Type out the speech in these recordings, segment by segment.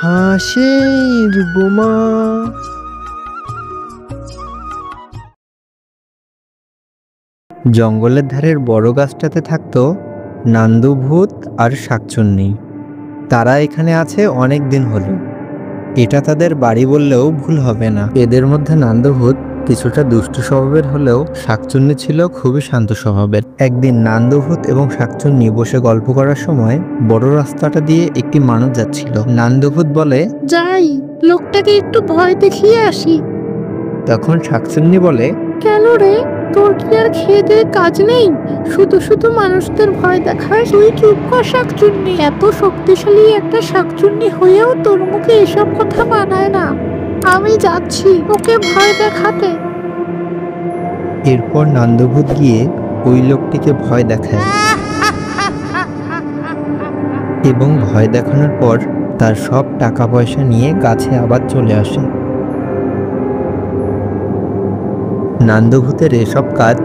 হাসির বোমা। জঙ্গলের ধারের বড় গাছটাতে থাকতো নান্দু ভূত আর শাকচুন্নি। তারা এখানে আছে অনেক দিন হলো। এটা তাদের বাড়ি বললেও ভুল হবে না। এদের মধ্যে নান্দু ভূত কিছুটা দুষ্টু স্বভাবের হলেও শাকচুন্নি ছিল খুবই শান্ত স্বভাবের। একদিন নান্দু ভূত এবং শাকচুন্নি বসে গল্প করার সময় বড় রাস্তাটা দিয়ে একটি মানুষ যাচ্ছিল। নান্দু ভূত বলে, যাই, লোকটাকে একটু ভয় দেখিয়ে আসি। তখন শাকচুন্নি বলে, কেন রে, তোর কি আর খেয়ে দিয়ে কাজ নেই? শুধু শুধু মানুষদের ভয় দেখায়। তুই চুপ কর শাকচুন্নি। এত শক্তিশালী একটা শাকচুন্নি হয়েও তোর মুখে এসব কথা মানায় না। আমি যাচ্ছি ওকে ভয় দেখাতে। এরপর নান্দুভূত গিয়ে ওই লোকটিকে ভয় দেখায় এবং ভয় দেখানোর পর তার সব টাকা পয়সা নিয়ে গাছে আবার চলে আসে। নান্দুভূতের এসব কাজ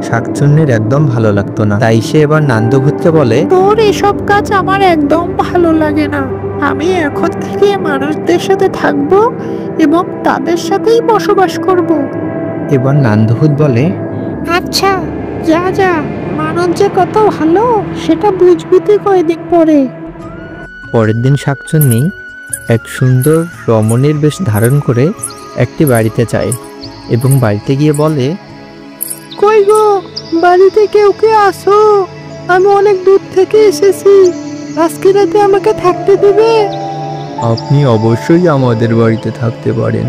শাকচুন্নির একদম ভালো লাগতো না। তাই সে এবার নান্দুভূতকে বলে, তোর এসব কাজ আমার একদম ভালো লাগে না। আমি এখন থেকে মানুষদের সাথে থাকবো এবং তাদের সাথেই বসবাস করব। এবার নান্দুভূত বলে, আচ্ছা, যা যা, মানুষ যে কত ভালো সেটা বুঝবি তুই কয়দিন পরে। পরের দিন শাকচুন্নি এক সুন্দর রমণীর বেশ ধারণ করে একটি বাড়িতে যায় এবং বাড়িতে গিয়ে বলে, কই গো, বাড়িতে কেউ কে আসো? আমি অনেক দূর থেকে এসেছি, আজকে রাতে আমাকে থাকতে দেবে? আপনি অবশ্যই আমাদের বাড়িতে থাকতে পারেন।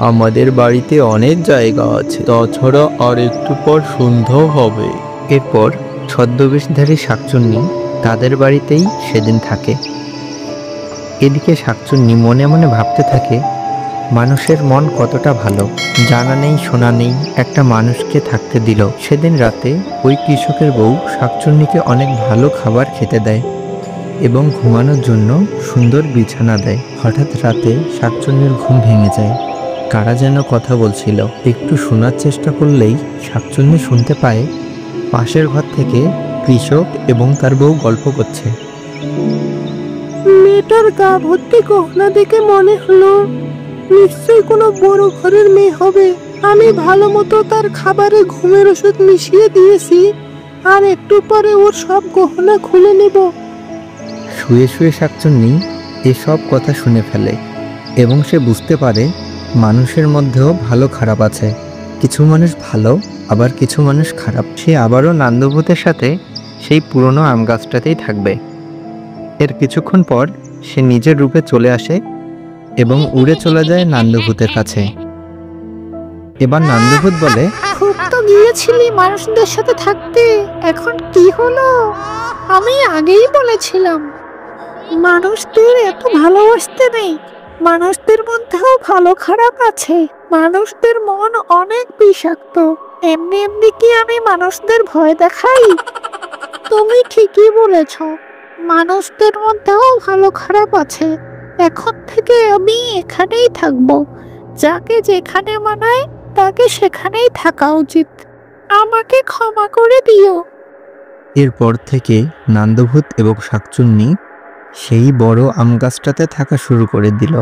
আমাদের বাড়িতে অনেক জায়গা আছে, তাছাড়া আর একটু পর সন্ধ্যাও হবে। এরপর ছদ্মবেশধারী শাকচুন্নি তাদের বাড়িতেই সেদিন থাকে। এদিকে শাকচুন্নি মনে মনে ভাবতে থাকে, মানুষের মন কতটা ভালো, জানা নেই শোনা নেই একটা মানুষকে থাকতে দিল। সেদিন রাতে ওই কৃষকের বউ শাকচুন্নিকে অনেক ভালো খাবার খেতে দেয় এবং ঘুমানোর জন্য সুন্দর বিছানা দেয়। হঠাৎ রাতে শাকচুন্নির ঘুম ভেঙে যায়। কারা যেন কথা বলছিল। একটু শোনার চেষ্টা করলেই শাকচুন্নি শুনতে পায় পাশের ঘর থেকে কৃষক এবং তার বউ গল্প করছে। মেয়েটার গা ভর্তি গহনা দেখে মনে হলো নিশ্চয়ই কোনো বড় ঘরের মেয়ে হবে। আমি ভালো মতো তার খাবারে ঘুমের ওষুধ মিশিয়ে দিয়েছি, আর একটু পরে ওর সব গহনা খুলে নেব। শুয়ে শুয়ে শাকচুন্নি এসব কথা শুনে ফেলে এবং সে বুঝতে পারে মানুষের মধ্যেও ভালো খারাপ আছে। কিছু মানুষ ভালো, আবার কিছু মানুষ খারাপ। সে আবারও নান্দুভূতের সাথে সেই পুরনো আম গাছটাতেই থাকবে। এর কিছুক্ষণ পর সে নিজের রূপে চলে আসে এবং উড়ে চলে যায় নান্দুভূতের কাছে। এবার নান্দুভূত বলে, খুব তো গিয়েছিলি মানুষদের সাথে থাকতে, এখন কি হলো? আমি আগেই বলেছিলাম মানুষদের এত ভালোবাসতে নেই। মানুষদের মধ্যেও ভালো খারাপ আছে। মানুষদের মন অনেক বিষাক্ত। এমনি এমনি কি আমি মানুষদের ভয় দেখাই? তুমি ঠিকই বলেছ, মানুষদের মধ্যেও ভালো খারাপ আছে। এখন থেকে আমি এখানেই থাকবো। যাকে যেখানে মানায় তাকে সেখানেই থাকা উচিত। আমাকে ক্ষমা করে দিও। এরপর থেকে নান্দুভূত এবং শাকচুন্নি সেই বড় আম গাছটাতে থাকা শুরু করে দিল।